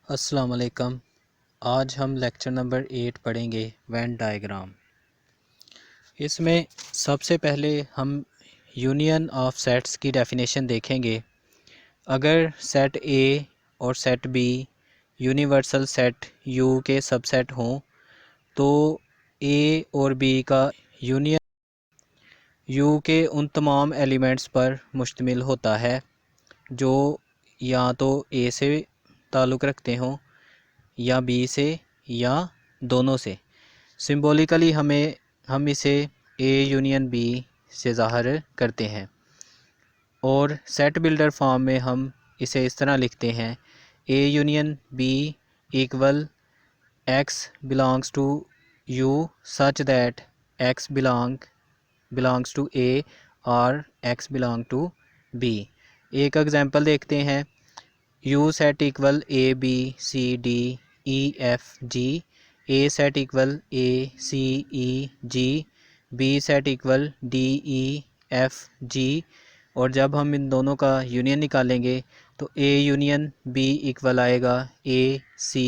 अस्सलाम वालेकुम। आज हम लेक्चर नंबर 8 पढ़ेंगे वेन डायग्राम। इसमें सबसे पहले हम यूनियन ऑफ सेट्स की डेफिनेशन देखेंगे। अगर सेट ए और set B universal set U के सबसेट हों तो ए और बी का यूनियन यू के उन तमाम एलिमेंट्स पर मुश्तमिल होता है जो या तो ए से ताल्लुक़ रखते हों या बी से या दोनों से। सिंबॉलिकली हम इसे ए यूनियन बी से ज़ाहिर करते हैं और सेट बिल्डर फॉर्म में हम इसे इस तरह लिखते हैं A union B equal x belongs to U such that x belongs to A और एक्स बिलोंग टू बी। एक एग्जांपल देखते हैं। U set equal A B C D E F G, A set equal A C E G, B set equal D E F G. और जब हम इन दोनों का union निकालेंगे तो ए यूनियन बी इक्वल आएगा ए सी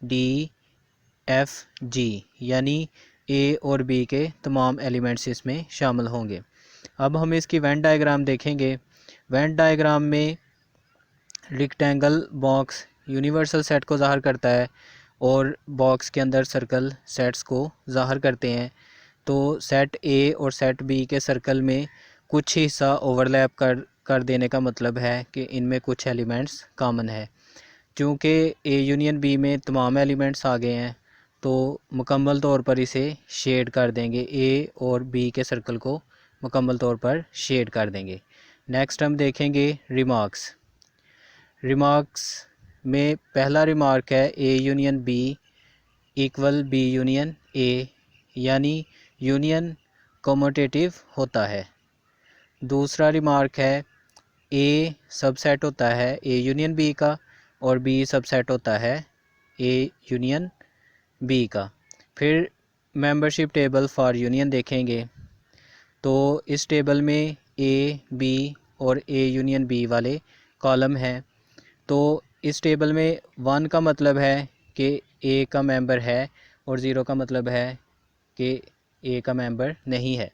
डी एफ जी, यानी ए और बी के तमाम एलिमेंट्स इसमें शामिल होंगे। अब हम इसकी वेन डायग्राम देखेंगे। वेन डायग्राम में रेक्टेंगल बॉक्स यूनिवर्सल सेट को ज़ाहिर करता है और बॉक्स के अंदर सर्कल सेट्स को ज़ाहिर करते हैं। तो सेट ए और सेट बी के सर्कल में कुछ हिस्सा ओवरलैप कर देने का मतलब है कि इनमें कुछ एलिमेंट्स कॉमन है। चूँकि ए यूनियन बी में तमाम एलिमेंट्स आ गए हैं तो मुकम्मल तौर पर इसे शेड कर देंगे, ए और बी के सर्कल को मुकम्मल तौर पर शेड कर देंगे। नेक्स्ट हम देखेंगे रिमार्क्स में पहला रिमार्क है A union B equal B union A, यानी यूनियन कम्यूटेटिव होता है। दूसरा रिमार्क है ए सबसेट होता है ए यूनियन बी का और बी सबसेट होता है ए यूनियन बी का। फिर मेंबरशिप टेबल फॉर यूनियन देखेंगे तो इस टेबल में ए बी और ए यूनियन बी वाले कॉलम हैं। तो इस टेबल में 1 का मतलब है कि ए का मेंबर है और 0 का मतलब है कि ए का मेंबर नहीं है।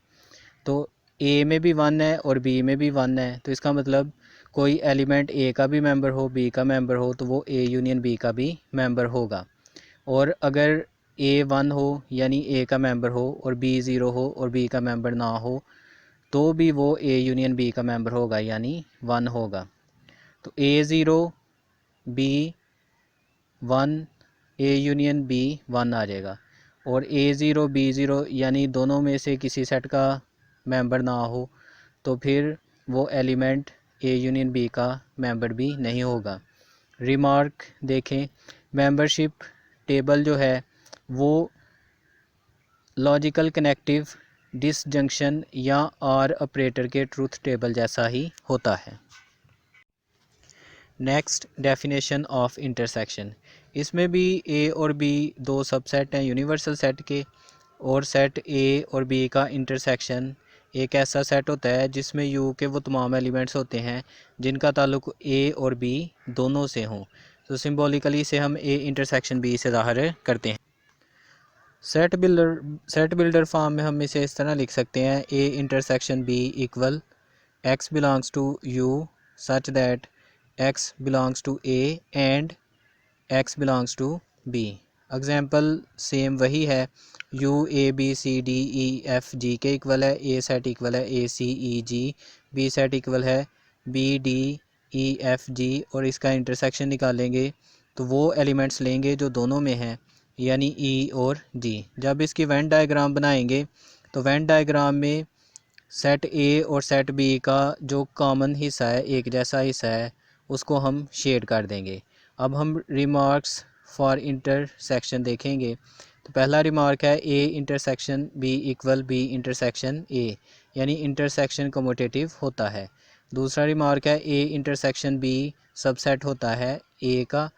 तो ए में भी 1 है और बी में भी 1 है, तो इसका मतलब कोई एलिमेंट ए का भी मेंबर हो बी का मेंबर हो तो वो ए यूनियन बी का भी मेंबर होगा। और अगर ए 1 हो यानी ए का मेंबर हो और बी 0 हो और बी का मेंबर ना हो तो भी वो ए यूनियन बी का मेंबर होगा, यानी 1 होगा। तो ए 0 बी 1 ए यूनियन बी 1 आ जाएगा। और ए 0 बी 0 यानी दोनों में से किसी सेट का मेंबर ना हो तो फिर वो एलिमेंट ए यूनियन बी का मेंबर भी नहीं होगा। रिमार्क देखें, मेंबरशिप टेबल जो है वो लॉजिकल कनेक्टिव डिसजंक्शन या आर ऑपरेटर के ट्रूथ टेबल जैसा ही होता है। Next definition of intersection. इसमें भी ए और बी दो सबसेट हैं यूनिवर्सल सेट के, और सेट ए और बी का इंटरसेक्शन एक ऐसा सेट होता है जिसमें यू के वो तमाम एलिमेंट्स होते हैं जिनका ताल्लुक ए और बी दोनों से हों। तो सिंबॉलिकली इसे हम ए इंटरसेक्शन बी से ज़ाहिर करते हैं। सेट बिल्डर फॉर्म में हम इसे इस तरह लिख सकते हैं A intersection B equal x belongs to U such that x belongs to A and x belongs to B. Example same वही है, U A B C D E F G के इक्वल है, ए सेट इक्वल है A C E G, B set equal है B D E F G. और इसका intersection निकालेंगे तो वो एलिमेंट्स लेंगे जो दोनों में हैं, यानी ई और जी। जब इसकी वेन डायग्राम बनाएंगे तो वेन डायग्राम में सेट ए और सेट बी का जो कॉमन हिस्सा है, एक जैसा हिस्सा है, उसको हम शेड कर देंगे। अब हम रिमार्क्स फॉर इंटरसेक्शन देखेंगे। तो पहला रिमार्क है A intersection B equal B intersection A, यानी इंटरसेक्शन कम्यूटेटिव होता है। दूसरा रिमार्क है ए इंटरसेक्शन बी सबसेट होता है ए का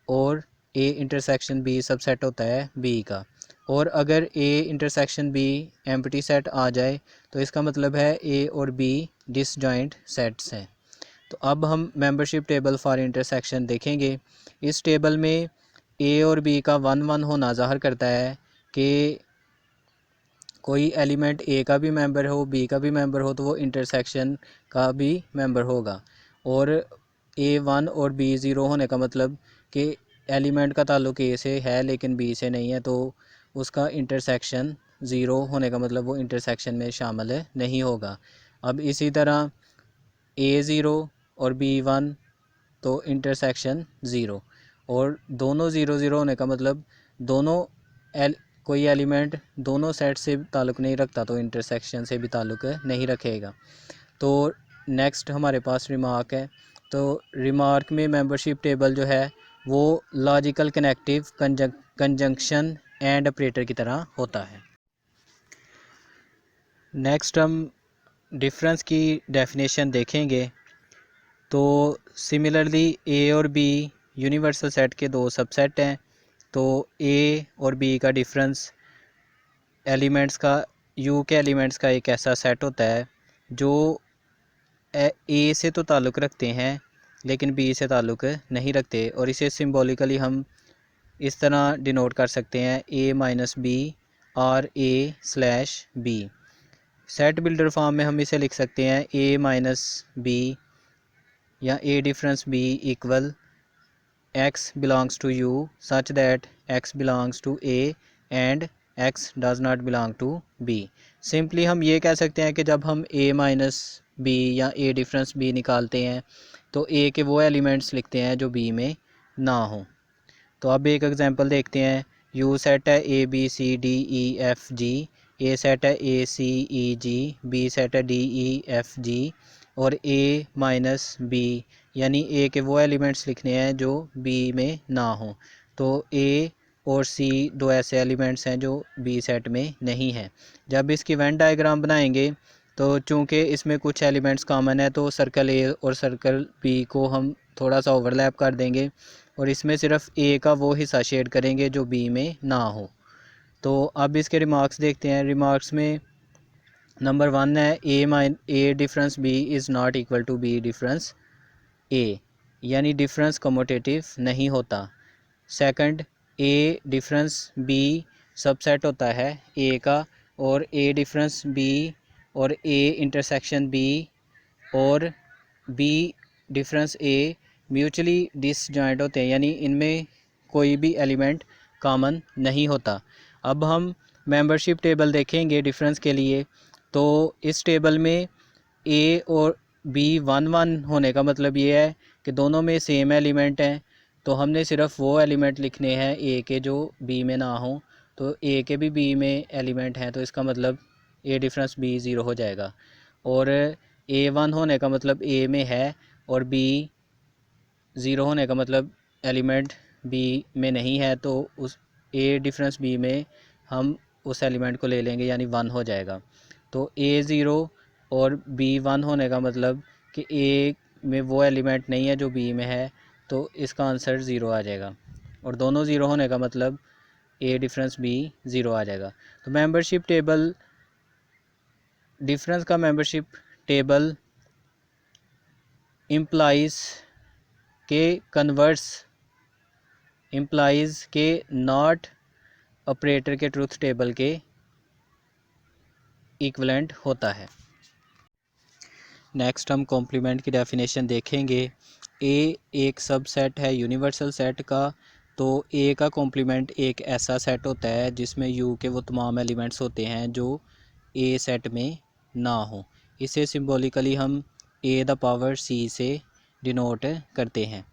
और ए इंटरसेक्शन बी सबसेट होता है बी का। और अगर A intersection B empty set आ जाए तो इसका मतलब है ए और बी डिसजॉइंट सेट्स हैं। तो अब हम मेंबरशिप टेबल फॉर इंटरसेक्शन देखेंगे। इस टेबल में ए और बी का 1-1 होना ज़ाहिर करता है कि कोई एलिमेंट ए का भी मेंबर हो, बी का भी मेंबर हो, तो वो इंटरसेक्शन का भी मेंबर होगा। और A1 और B0 होने का मतलब कि एलिमेंट का ताल्लुक ए से है लेकिन बी से नहीं है, तो उसका इंटरसेक्शन 0 होने का मतलब वो इंटरसेक्शन में शामिल नहीं होगा। अब इसी तरह A0 और B1 तो इंटरसेक्शन 0, और दोनों 0-0 होने का मतलब दोनों कोई एलिमेंट दोनों सेट से ताल्लुक़ नहीं रखता तो इंटरसेक्शन से भी ताल्लुक़ नहीं रखेगा। तो नेक्स्ट हमारे पास रिमार्क है। तो रिमार्क में मेंबरशिप टेबल जो है वो logical connective conjunction and operator की तरह होता है। नेक्स्ट हम डिफरेंस की डेफिनेशन देखेंगे। तो सिमिलरली ए और बी यूनिवर्सल सेट के दो सबसेट हैं। तो ए और बी का डिफरेंस एलिमेंट्स का, यू के एलिमेंट्स का एक ऐसा सेट होता है जो ए से तो ताल्लुक़ रखते हैं लेकिन बी से ताल्लुक़ नहीं रखते, और इसे सिंबॉलिकली हम इस तरह डिनोट कर सकते हैं ए माइनस बी और A slash B. Set builder form में हम इसे लिख सकते हैं ए माइनस बी या A difference B equal x belongs to u such that x belongs to a and x does not belong to b। Simply हम ये कह सकते हैं कि जब हम a माइनस बी या a डिफरेंस b निकालते हैं तो a के वो एलिमेंट्स लिखते हैं जो b में ना हो। तो अब एक एग्जांपल देखते हैं। u सेट है a b c d e f g, a set है a c e g, b set है d e f g, और a माइनस b यानी a के वो एलिमेंट्स लिखने हैं जो b में ना हो। तो a और c दो ऐसे एलिमेंट्स हैं जो b सेट में नहीं हैं। जब इसकी वेन डायग्राम बनाएंगे तो चूँकि इसमें कुछ एलिमेंट्स कॉमन है तो सर्कल a और सर्कल b को हम थोड़ा सा ओवरलैप कर देंगे और इसमें सिर्फ a का वो हिस्सा शेड करेंगे जो b में ना हो। तो अब इसके रिमार्क्स देखते हैं। रिमार्क्स में नंबर 1 है a difference b is not equal to b difference a, यानी डिफरेंस कमोटेटिव नहीं होता। Second, a difference b subset होता है a का, और a डिफरेंस b और a इंटरसेक्शन b और b difference a mutually disjoint होते हैं, यानी इनमें कोई भी एलिमेंट कॉमन नहीं होता। अब हम मेंबरशिप टेबल देखेंगे डिफरेंस के लिए। तो इस टेबल में a और b 1-1 होने का मतलब ये है कि दोनों में सेम एलिमेंट हैं, तो हमने सिर्फ वो एलिमेंट लिखने हैं a के जो b में ना हो। तो a के भी b में एलिमेंट हैं तो इसका मतलब a डिफरेंस b 0 हो जाएगा। और a 1 होने का मतलब a में है और b 0 होने का मतलब एलिमेंट b में नहीं है, तो उस a डिफरेंस b में हम उस एलिमेंट को ले लेंगे यानी 1 हो जाएगा। तो a 0 और b 1 होने का मतलब कि a में वो एलिमेंट नहीं है जो b में है, तो इसका आंसर 0 आ जाएगा। और दोनों 0 होने का मतलब a डिफरेंस b 0 आ जाएगा। तो मेंबरशिप टेबल, डिफरेंस का मेंबरशिप टेबल इम्प्लाइज के कन्वर्ट्स इम्प्लाइज के नॉट ऑपरेटर के ट्रूथ टेबल के इक्विवेलेंट होता है। नेक्स्ट हम कॉम्प्लीमेंट की डेफिनेशन देखेंगे। ए एक सबसेट है यूनिवर्सल सेट का, तो ए का कॉम्प्लीमेंट एक ऐसा सेट होता है जिसमें यू के वो तमाम एलिमेंट्स होते हैं जो ए सेट में ना हो। इसे सिंबॉलिकली हम ए द पावर सी से डिनोट करते हैं।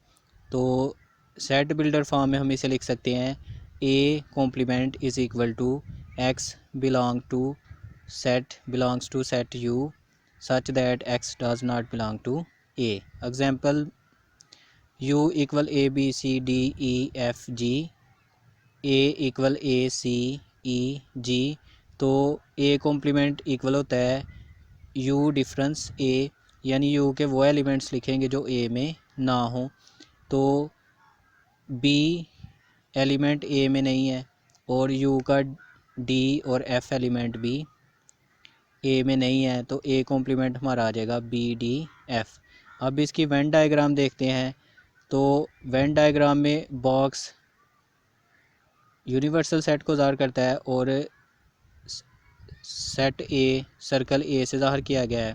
तो सेट बिल्डर फॉर्म में हम इसे लिख सकते हैं A complement is equal to x belongs to set U such that x does not belong to a। Example, u equal a b c d e f g, a equal a c e g। तो a complement equal होता है u difference a, यानी u के वो elements लिखेंगे जो a में ना हो। तो b एलिमेंट a में नहीं है और u का d और f एलिमेंट भी ए में नहीं है, तो ए कॉम्प्लीमेंट हमारा आ जाएगा बी डी एफ़। अब इसकी वेन डायग्राम देखते हैं। तो वेन डायग्राम में बॉक्स यूनिवर्सल सेट को ज़ाहिर करता है और सेट ए सर्कल ए से ज़ाहिर किया गया है।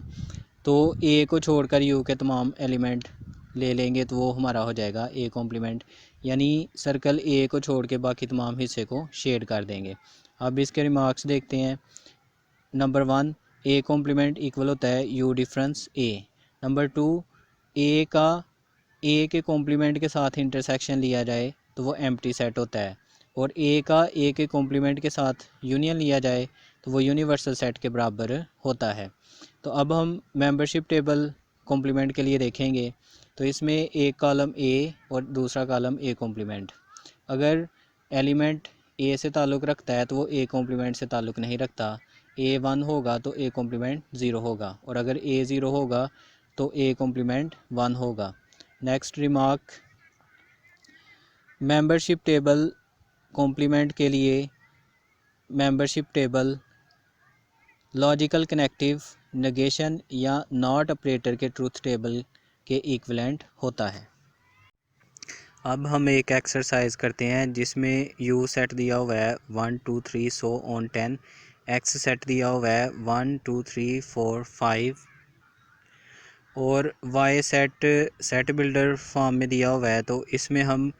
तो ए को छोड़कर यू के तमाम एलिमेंट ले लेंगे तो वो हमारा हो जाएगा ए कॉम्प्लीमेंट, यानी सर्कल ए को छोड़ के बाकी तमाम हिस्से को शेड कर देंगे। अब इसके रिमार्क्स देखते हैं। नंबर 1, ए कॉम्प्लीमेंट इक्वल होता है यू डिफरेंस ए। नंबर 2, ए का ए के कॉम्प्लीमेंट के साथ इंटरसेक्शन लिया जाए तो वो एम्प्टी सेट होता है, और ए का ए के कॉम्प्लीमेंट के साथ यूनियन लिया जाए तो वो यूनिवर्सल सेट के बराबर होता है। तो अब हम मेंबरशिप टेबल कॉम्प्लीमेंट के लिए देखेंगे। तो इसमें एक कॉलम ए और दूसरा कॉलम ए कॉम्प्लीमेंट। अगर एलिमेंट ए से ताल्लुक़ रखता है तो वो ए कॉम्प्लीमेंट से ताल्लुक़ नहीं रखता। ए 1 होगा तो ए कॉम्प्लीमेंट 0 होगा, और अगर ए 0 होगा तो ए कॉम्प्लीमेंट 1 होगा। Next remark, membership table complement के लिए membership table logical connective negation या नॉट ऑपरेटर के ट्रूथ टेबल के इक्विवेलेंट होता है। अब हम एक एक्सरसाइज करते हैं जिसमें यू सेट दिया हुआ है 1 2 3 सो ऑन 10, एक्स सेट दिया हुआ है 1 2 3 4 5 और वाई सेट बिल्डर फॉर्म में दिया हुआ है। तो इसमें हम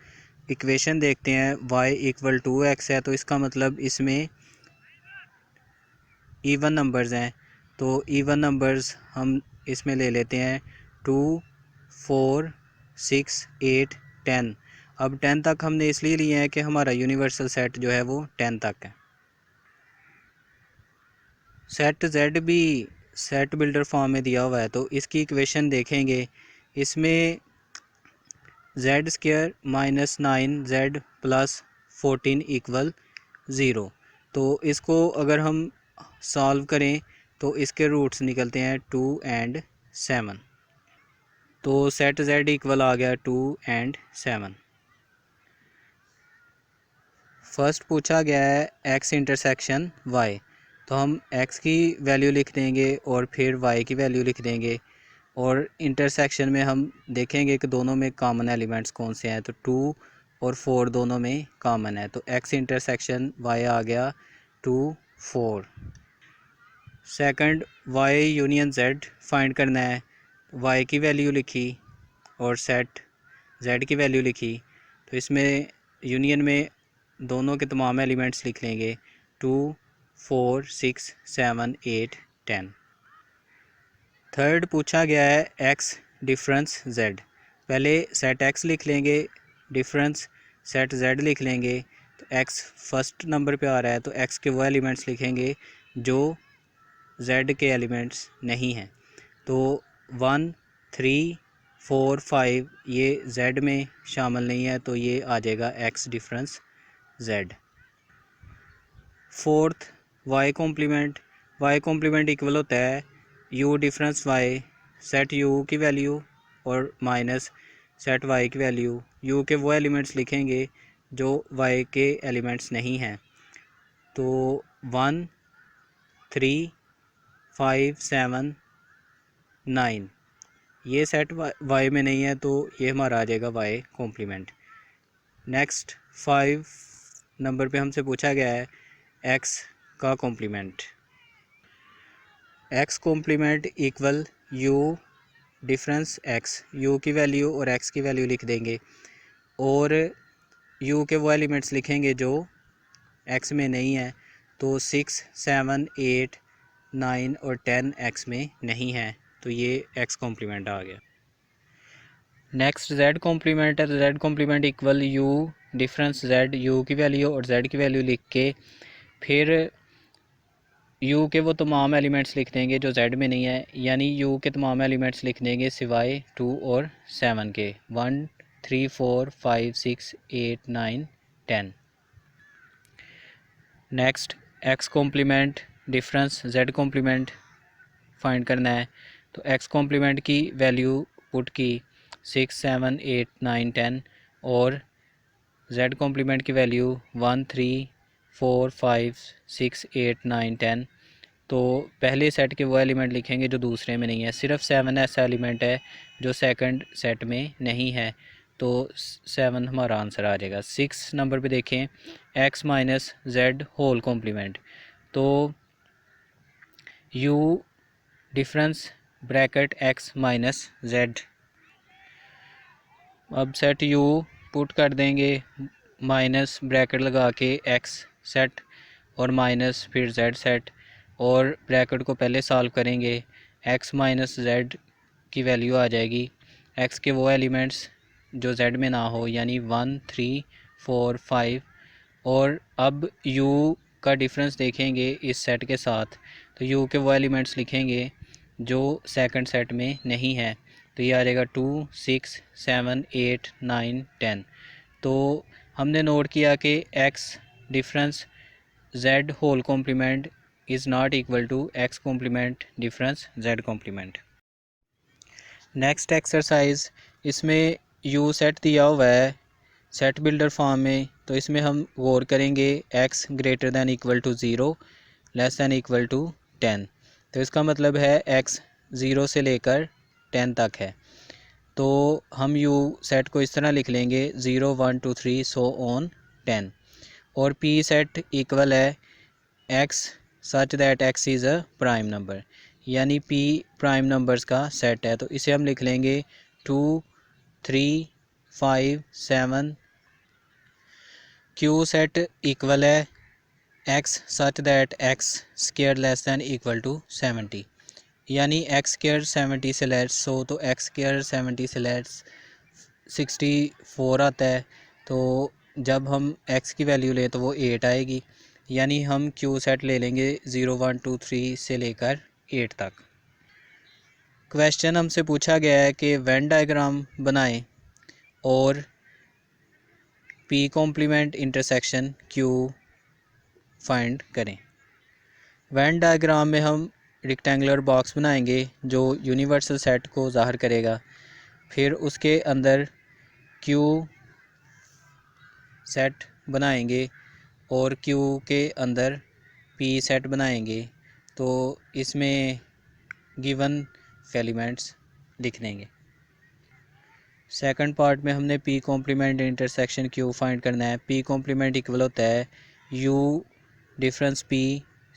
इक्वेशन देखते हैं। y इक्वल टू एक्स है तो इसका मतलब इसमें इवन नंबर्स हैं। तो इवन नंबर्स हम इसमें ले लेते हैं 2 4 6 8 10। अब 10 तक हमने इसलिए लिए हैं कि हमारा यूनिवर्सल सेट जो है वो 10 तक है। सेट z भी सेट बिल्डर फॉर्म में दिया हुआ है तो इसकी इक्वेशन देखेंगे। इसमें Z square minus 9z plus 14 equal 0। तो इसको अगर हम सॉल्व करें तो इसके रूट्स निकलते हैं 2 एंड 7। तो सेट z इक्वल आ गया 2 एंड 7। फर्स्ट पूछा गया है x इंटरसेक्शन y, तो हम x की वैल्यू लिख देंगे और फिर y की वैल्यू लिख देंगे, और इंटरसेक्शन में हम देखेंगे कि दोनों में कॉमन एलिमेंट्स कौन से हैं। तो 2 और 4 दोनों में कॉमन है, तो x इंटरसेक्शन y आ गया 2 4। Second y union z find करना है। y की वैल्यू लिखी और सेट z की वैल्यू लिखी, तो इसमें यूनियन में दोनों के तमाम एलिमेंट्स लिख लेंगे 2 4 6 7 8 10। थर्ड पूछा गया है x डिफरेंस z। पहले सेट x लिख लेंगे, डिफरेंस सेट z लिख लेंगे। तो x फर्स्ट नंबर पे आ रहा है तो x के वो एलिमेंट्स लिखेंगे जो z के एलिमेंट्स नहीं हैं। तो 1 3 4 5 ये z में शामिल नहीं है तो ये आ जाएगा x difference z। Fourth y complement equal होता है u difference y, set u की वैल्यू और माइनस सेट y की वैल्यू। u के वो एलिमेंट्स लिखेंगे जो y के एलिमेंट्स नहीं हैं। तो 1 3 5 7 9 ये सेट y में नहीं है तो ये हमारा आ जाएगा y कॉम्प्लीमेंट। नेक्स्ट 5 नंबर पे हमसे पूछा गया है x का complement. x complement equal u difference x, u की वैल्यू और x की वैल्यू लिख देंगे और u के वो एलिमेंट्स लिखेंगे जो x में नहीं है। तो 6 7 8 9 और 10 x में नहीं है तो ये x कॉम्प्लीमेंट आ गया। नेक्स्ट z कॉम्प्लीमेंट है तो z complement equal u difference z, u की वैल्यू और z की वैल्यू लिख के फिर u के वो तमाम एलिमेंट्स लिख देंगे जो z में नहीं है, यानी u के तमाम एलिमेंट्स लिख देंगे सिवाय 2 और 7 के 1 3 4 5 6 8 9 10। Next x complement difference z complement find करना है। तो x कॉम्प्लीमेंट की वैल्यू पुट की 6 7 8 9 10 और z कॉम्प्लीमेंट की वैल्यू 1 3 4 5 6 8 9 10। तो पहले सेट के वो एलिमेंट लिखेंगे जो दूसरे में नहीं है। सिर्फ 7 ऐसा एलिमेंट है जो सेकंड सेट में नहीं है, तो 7 हमारा आंसर आ जाएगा। 6 नंबर पे देखें, x minus z whole complement. तो u difference bracket x minus z. अब सेट u पुट कर देंगे, माइनस ब्रैकेट लगा के x सेट और माइनस फिर z सेट, और ब्रैकेट को पहले सॉल्व करेंगे। x माइनस जेड की वैल्यू आ जाएगी x के वो एलिमेंट्स जो z में ना हो, यानी 1 3 4 5। और अब u का डिफरेंस देखेंगे इस सेट के साथ, तो u के वो एलिमेंट्स लिखेंगे जो सेकंड सेट में नहीं है। तो ये आ जाएगा 2 6 7 8 9 10। तो हमने नोट किया कि x difference z whole complement is not equal to x complement difference z complement. Next exercise, इसमें u सेट दिया हुआ है सेट बिल्डर फॉर्म में, तो इसमें हम गौर करेंगे x greater than equal to 0 less than equal to 10। तो इसका मतलब है x 0 से लेकर 10 तक है। तो हम u सेट को इस तरह लिख लेंगे 0 1 2 3 सो ऑन 10। और p सेट इक्वल है x such that x is a prime number, यानी p प्राइम नंबर्स का सेट है। तो इसे हम लिख लेंगे 2 3 5 7। q सेट इक्वल है x such that x square less than equal to 70, यानी x स्क्वायर 70 से लेस हो तो x स्क्वायर 70 से लेस 64 आता है। तो जब हम x की वैल्यू लें तो वो 8 आएगी, यानी हम q सेट ले लेंगे 0 1 2 3 से लेकर 8 तक। क्वेश्चन हमसे पूछा गया है कि वेन डायग्राम बनाएं और p complement intersection q find करें। वेन डायग्राम में हम रेक्टेंगुलर बॉक्स बनाएंगे जो यूनिवर्सल सेट को ज़ाहिर करेगा, फिर उसके अंदर q सेट बनाएंगे और q के अंदर p सेट बनाएंगे। तो इसमें गिवन एलिमेंट्स लिख देंगे। सेकंड पार्ट में हमने p complement intersection q find करना है। p कॉम्प्लीमेंट इक्वल होता है u difference p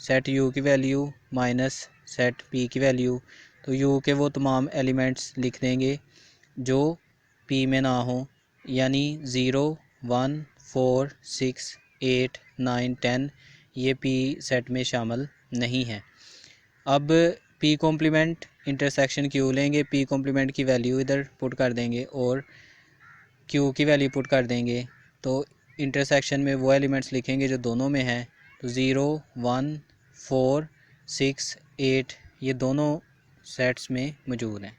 set u की वैल्यू माइनस सेट p की वैल्यू। तो u के वो तमाम एलिमेंट्स लिख देंगे जो p में ना हो, यानी 0 1 4 6 8 9 10 ये p सेट में शामिल नहीं है। अब p कॉम्प्लीमेंट इंटरसेक्शन q लेंगे, p कॉम्प्लीमेंट की वैल्यू इधर पुट कर देंगे और q की वैल्यू पुट कर देंगे। तो इंटरसेक्शन में वो एलिमेंट्स लिखेंगे जो दोनों में हैं। तो 0 1 4 6 8 ये दोनों सेट्स में मौजूद हैं।